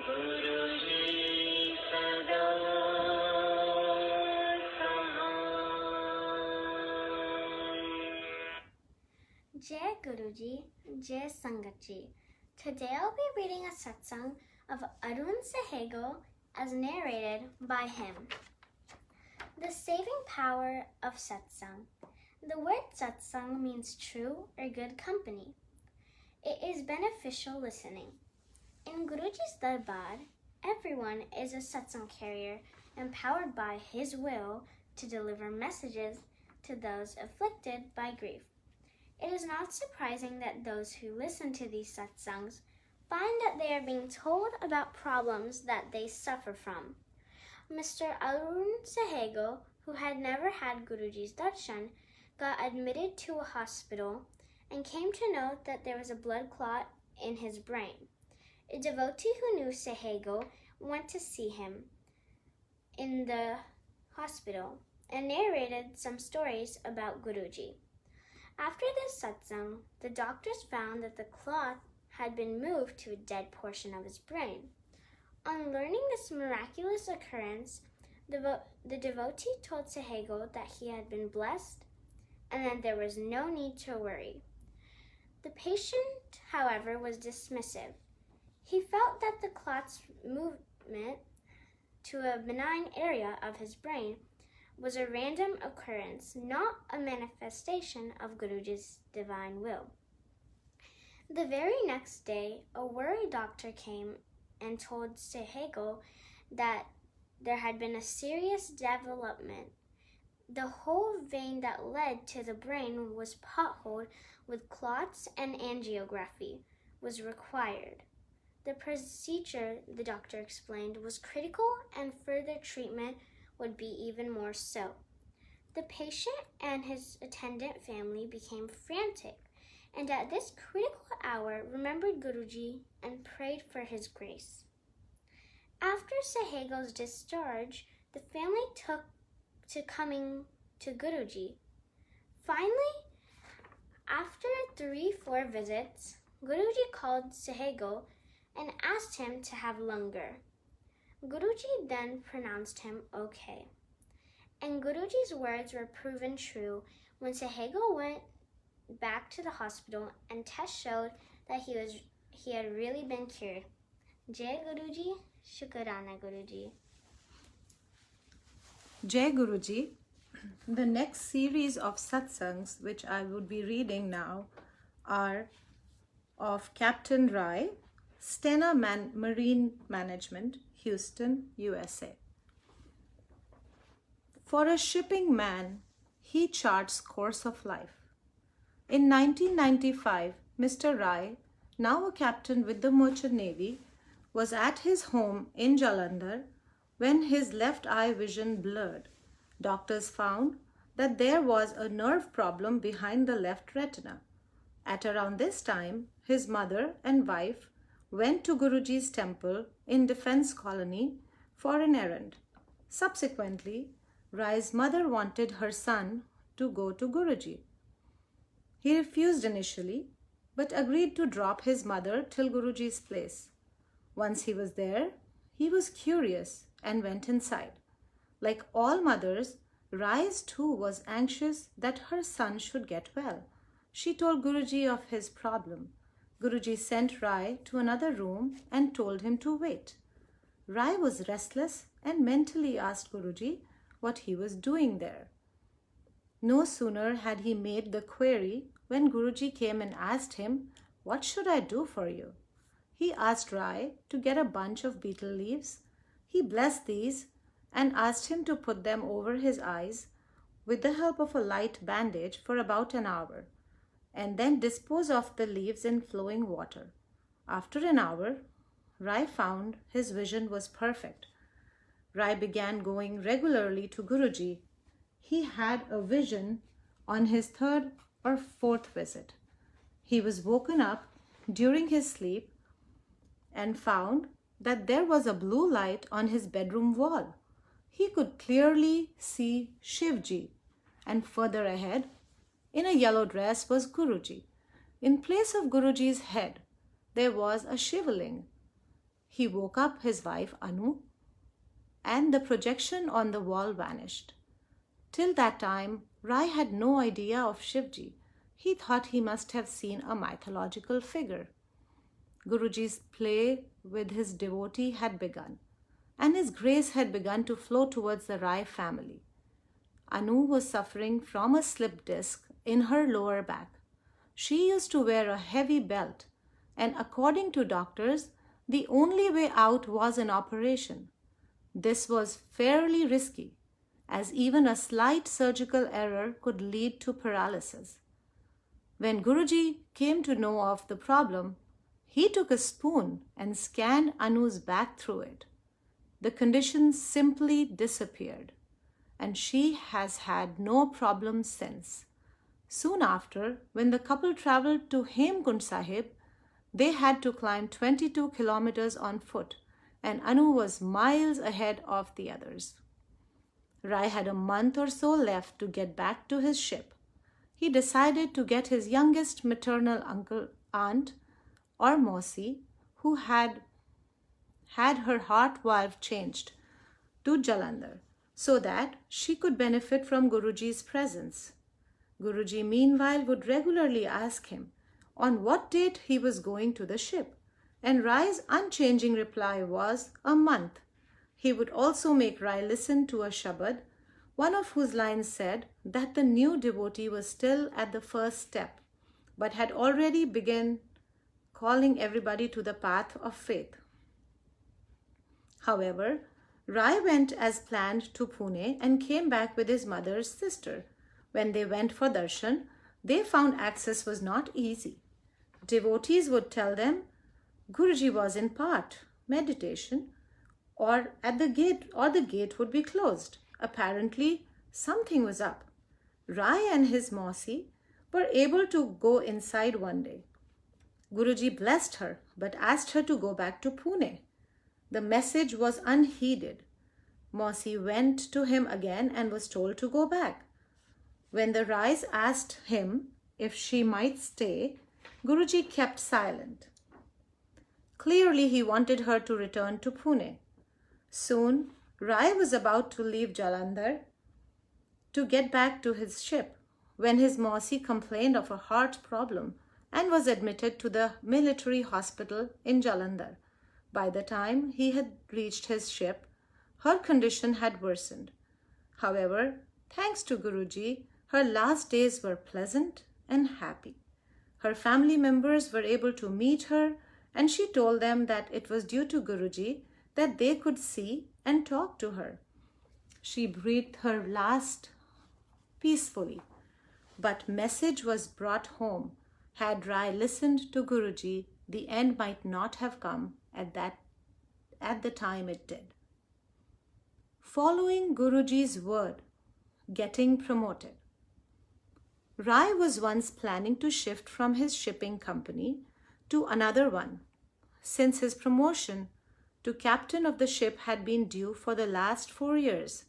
JaxGuruji Sangat. Jai Guruji, Jai Sangatji. Today I'll be reading a satsang of Arun Sahego as narrated by him. The saving power of satsang. The word satsang means true or good company. It is beneficial listening. In Guruji's darbar, everyone is a satsang carrier empowered by his will to deliver messages to those afflicted by grief. It is not surprising that those who listen to these satsangs find that they are being told about problems that they suffer from. Mr. Arun Sahego, who had never had Guruji's darshan, got admitted to a hospital and came to know that there was a blood clot in his brain. A devotee who knew Sahego went to see him in the hospital and narrated some stories about Guruji. After this satsang, the doctors found that the clot had been moved to a dead portion of his brain. On learning this miraculous occurrence, the devotee told Sahego that he had been blessed and that there was no need to worry. The patient, however, was dismissive. He felt that the clot's movement to a benign area of his brain was a random occurrence, not a manifestation of Guruji's divine will. The very next day, a worried doctor came and told Sahego that there had been a serious development. The whole vein that led to the brain was potholed with clots and angiography was required. The procedure, the doctor explained, was critical and further treatment would be even more so. The patient and his attendant family became frantic and at this critical hour remembered Guruji and prayed for his grace. After Sahego's discharge, the family took to coming to Guruji. Finally, after 3-4 visits, Guruji called Sahego and asked him to have langar. Guruji then pronounced him okay. And Guruji's words were proven true when Sahego went back to the hospital and tests showed that he had really been cured. Jai Guruji, Shukrana Guruji. Jai Guruji. The next series of satsangs which I would be reading now are of Captain Rai, Stena Marine Management, Houston, USA. For a shipping man, he charts course of life. In 1995, Mr. Rai, now a captain with the Merchant Navy, was at his home in Jalandhar when his left eye vision blurred. Doctors found that there was a nerve problem behind the left retina. At around this time, his mother and wife went to Guruji's temple in Defense Colony for an errand. Subsequently, Rai's mother wanted her son to go to Guruji. He refused initially, but agreed to drop his mother till Guruji's place. Once he was there, he was curious and went inside. Like all mothers, Rai's too was anxious that her son should get well. She told Guruji of his problem. Guruji sent Rai to another room and told him to wait. Rai was restless and mentally asked Guruji what he was doing there. No sooner had he made the query when Guruji came and asked him, "What should I do for you?" He asked Rai to get a bunch of betel leaves. He blessed these and asked him to put them over his eyes with the help of a light bandage for about an hour, and then dispose of the leaves in flowing water. After an hour, Rai found his vision was perfect. Rai began going regularly to Guruji. He had a vision on his 3rd or 4th visit. He was woken up during his sleep and found that there was a blue light on his bedroom wall. He could clearly see Shivji, and further ahead, in a yellow dress, was Guruji. In place of Guruji's head, there was a Shivling. he woke up his wife Anu, and the projection on the wall vanished. Till that time, Rai had no idea of Shivji. He thought he must have seen a mythological figure. Guruji's play with his devotee had begun, and his grace had begun to flow towards the Rai family. Anu was suffering from a slip disc in her lower back. She used to wear a heavy belt, and according to doctors, the only way out was an operation. This was fairly risky, as even a slight surgical error could lead to paralysis. When Guruji came to know of the problem, he took a spoon and scanned Anu's back through it. The condition simply disappeared, and she has had no problem since. Soon after, when the couple traveled to Hemkund Sahib, they had to climb 22 kilometers on foot, and Anu was miles ahead of the others. Rai had a month or so left to get back to his ship. He decided to get his youngest maternal aunt, or Mausi, who had her heart valve changed, to Jalandhar, so that she could benefit from Guruji's presence. Guruji meanwhile would regularly ask him on what date he was going to the ship, and Rai's unchanging reply was a month. He would also make Rai listen to a shabad, one of whose lines said that the new devotee was still at the first step, but had already begun calling everybody to the path of faith. However, Rai went as planned to Pune and came back with his mother's sister. When they went for darshan, they found access was not easy. Devotees would tell them Guruji was in part meditation, or the gate would be closed. Apparently, something was up. Rai and his Mausi were able to go inside one day. Guruji blessed her, but asked her to go back to Pune. The message was unheeded. Mausi went to him again and was told to go back. When the Rais asked him if she might stay, Guruji kept silent. Clearly, he wanted her to return to Pune. Soon, Rai was about to leave Jalandhar to get back to his ship when his Mausi complained of a heart problem and was admitted to the military hospital in Jalandhar. By the time he had reached his ship, her condition had worsened. However, thanks to Guruji, her last days were pleasant and happy. Her family members were able to meet her, and she told them that it was due to Guruji that they could see and talk to her. She breathed her last peacefully, but message was brought home. Had Rai listened to Guruji, the end might not have come at the time it did. Following Guruji's word, getting promoted. Rai was once planning to shift from his shipping company to another one, since his promotion to captain of the ship had been due for the last 4 years,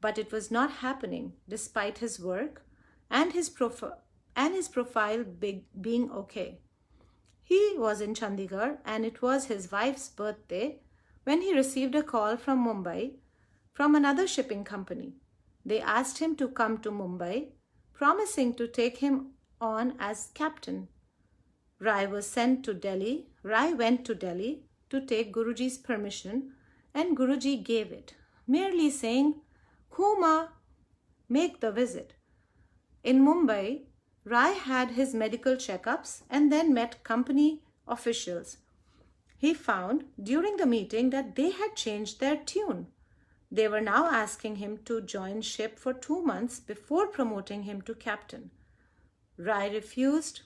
but it was not happening despite his work and his profile being okay. He was in Chandigarh, and it was his wife's birthday when he received a call from Mumbai from another shipping company. They asked him to come to Mumbai, promising to take him on as captain. Rai went to Delhi to take Guruji's permission, and Guruji gave it, merely saying, "Kuma, make the visit." In Mumbai, Rai had his medical checkups and then met company officials. He found during the meeting that they had changed their tune. They were now asking him to join ship for 2 months before promoting him to captain. Rai refused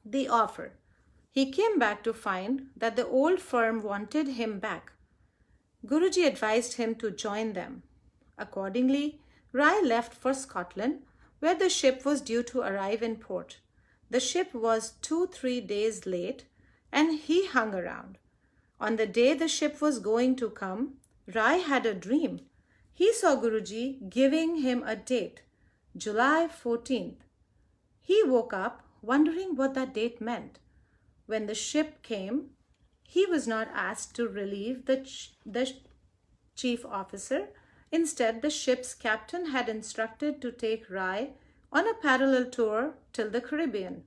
the offer. He came back to find that the old firm wanted him back. Guruji advised him to join them. Accordingly, Rai left for Scotland, where the ship was due to arrive in port. The ship was 2-3 days late, and he hung around. On the day the ship was going to come, Rai had a dream. He saw Guruji giving him a date, July 14th. He woke up wondering what that date meant. When the ship came, He was not asked to relieve the chief officer. Instead, the ship's captain had instructed to take Rai on a parallel tour till the Caribbean,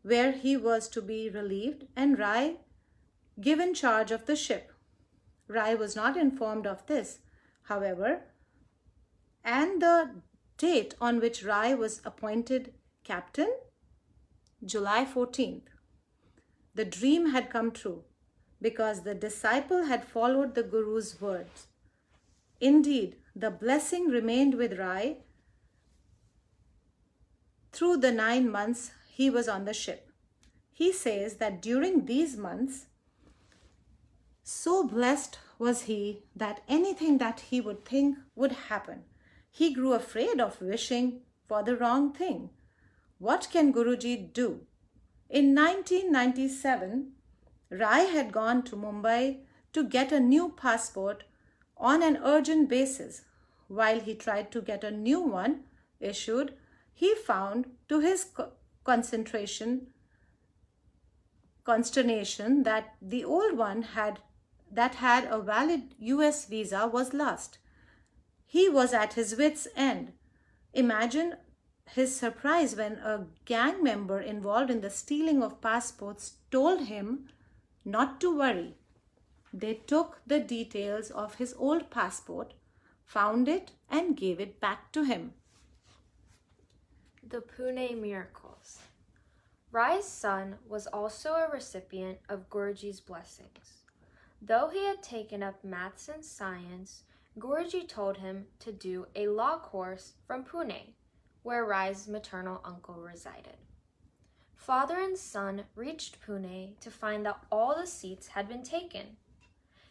where he was to be relieved and Rai given charge of the ship. Rai was not informed of this, however, and the date on which Rai was appointed captain, July 14th. The dream had come true because the disciple had followed the Guru's words. Indeed, the blessing remained with Rai through the 9 months he was on the ship. He says that during these months, so blessed was he that anything that he would think would happen, he grew afraid of wishing for the wrong thing. What can Guruji do? In 1997, Rai had gone to Mumbai to get a new passport on an urgent basis. While he tried to get a new one issued, he found to his consternation that the old one that had a valid US visa was lost. He was at his wits' end. Imagine his surprise when a gang member involved in the stealing of passports told him not to worry. They took the details of his old passport, found it, and gave it back to him. The Pune Miracles. Rai's son was also a recipient of Guruji's blessings. Though he had taken up maths and science, Guruji told him to do a law course from Pune, where Rai's maternal uncle resided. Father and son reached Pune to find that all the seats had been taken.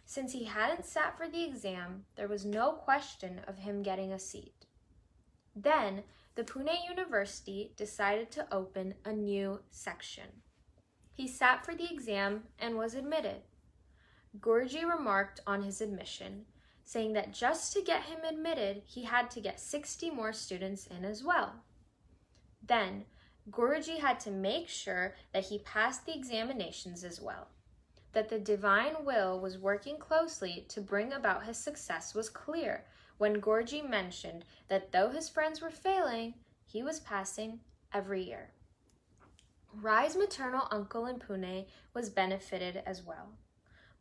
Since he hadn't sat for the exam, there was no question of him getting a seat. Then, the Pune University decided to open a new section. He sat for the exam and was admitted. Guruji remarked on his admission, saying that just to get him admitted, he had to get 60 more students in as well. Then, Guruji had to make sure that he passed the examinations as well. That the divine will was working closely to bring about his success was clear when Guruji mentioned that though his friends were failing, he was passing every year. Rai's maternal uncle in Pune was benefited as well.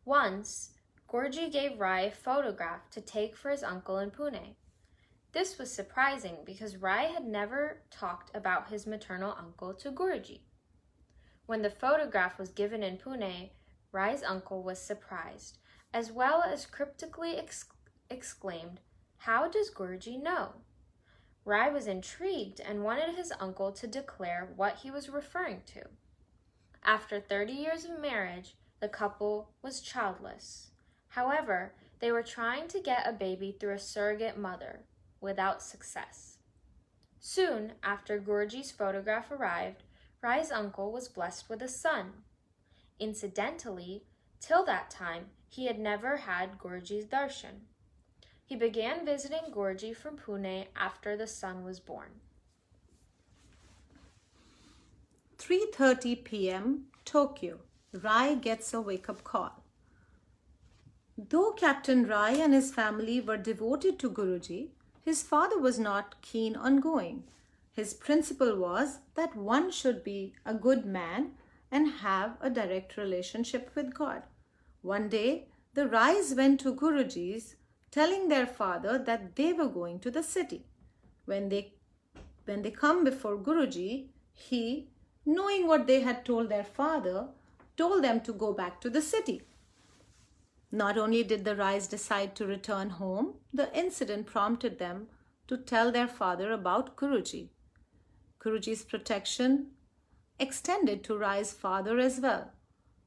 Once, Guruji gave Rai a photograph to take for his uncle in Pune. This was surprising because Rai had never talked about his maternal uncle to Guruji. When the photograph was given in Pune, Rai's uncle was surprised, as well as cryptically exclaimed, "How does Guruji know?" Rai was intrigued and wanted his uncle to declare what he was referring to. After 30 years of marriage, the couple was childless. However, they were trying to get a baby through a surrogate mother, without success. Soon after Guruji's photograph arrived, Rai's uncle was blessed with a son. Incidentally, till that time, he had never had Guruji's darshan. He began visiting Guruji from Pune after the son was born. 3:30 p.m. Tokyo. Rai gets a wake-up call. Though Captain Rai and his family were devoted to Guruji, his father was not keen on going. His principle was that one should be a good man and have a direct relationship with God. One day, the Rais went to Guruji's, telling their father that they were going to the city. When they come before Guruji, he, knowing what they had told their father, told them to go back to the city. Not only did the Rais decide to return home, the incident prompted them to tell their father about Guruji. Guruji's protection extended to Rai's father as well.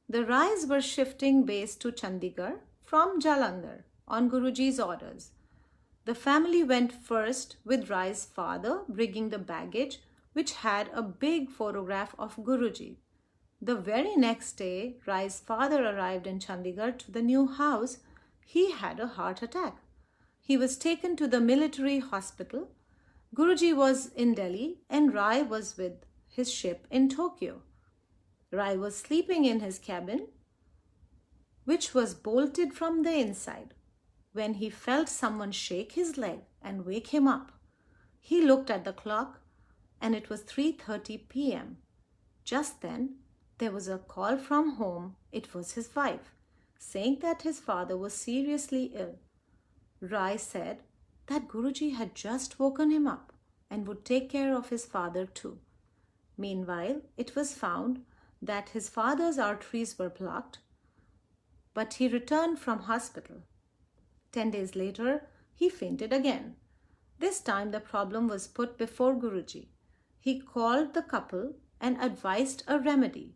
The Rais were shifting base to Chandigarh from Jalandhar on Guruji's orders. The family went first with Rai's father, bringing the baggage, which had a big photograph of Guruji. The very next day, Rai's father arrived in Chandigarh to the new house. He had a heart attack. He was taken to the military hospital. Guruji was in Delhi and Rai was with his ship in Tokyo. Rai was sleeping in his cabin. which was bolted from the inside, when he felt someone shake his leg and wake him up. He looked at the clock and it was 3:30 p.m. Just then, there was a call from home. It was his wife, saying that his father was seriously ill. Rai said that Guruji had just woken him up and would take care of his father too. Meanwhile, it was found that his father's arteries were blocked, but he returned from hospital. 10 days later, he fainted again. This time the problem was put before Guruji. He called the couple and advised a remedy.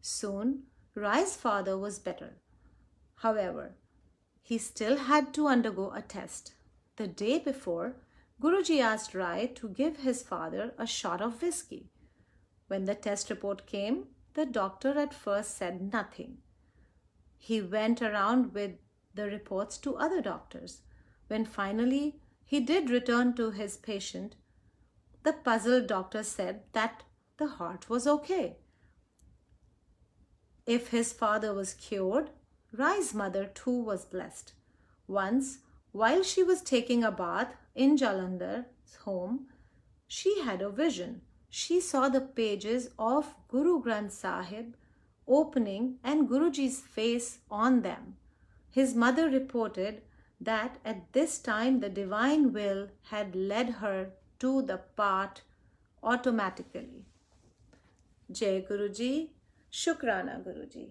Soon, Rai's father was better. However, he still had to undergo a test. The day before, Guruji asked Rai to give his father a shot of whiskey. When the test report came, the doctor at first said nothing. He went around with the reports to other doctors. When finally he did return to his patient, the puzzled doctor said that the heart was okay. If his father was cured, Rai's mother too was blessed. Once, while she was taking a bath in Jalandhar's home, she had a vision. She saw the pages of Guru Granth Sahib opening and Guruji's face on them. His mother reported that at this time the divine will had led her to the path automatically. Jai Guruji, Shukrana Guruji.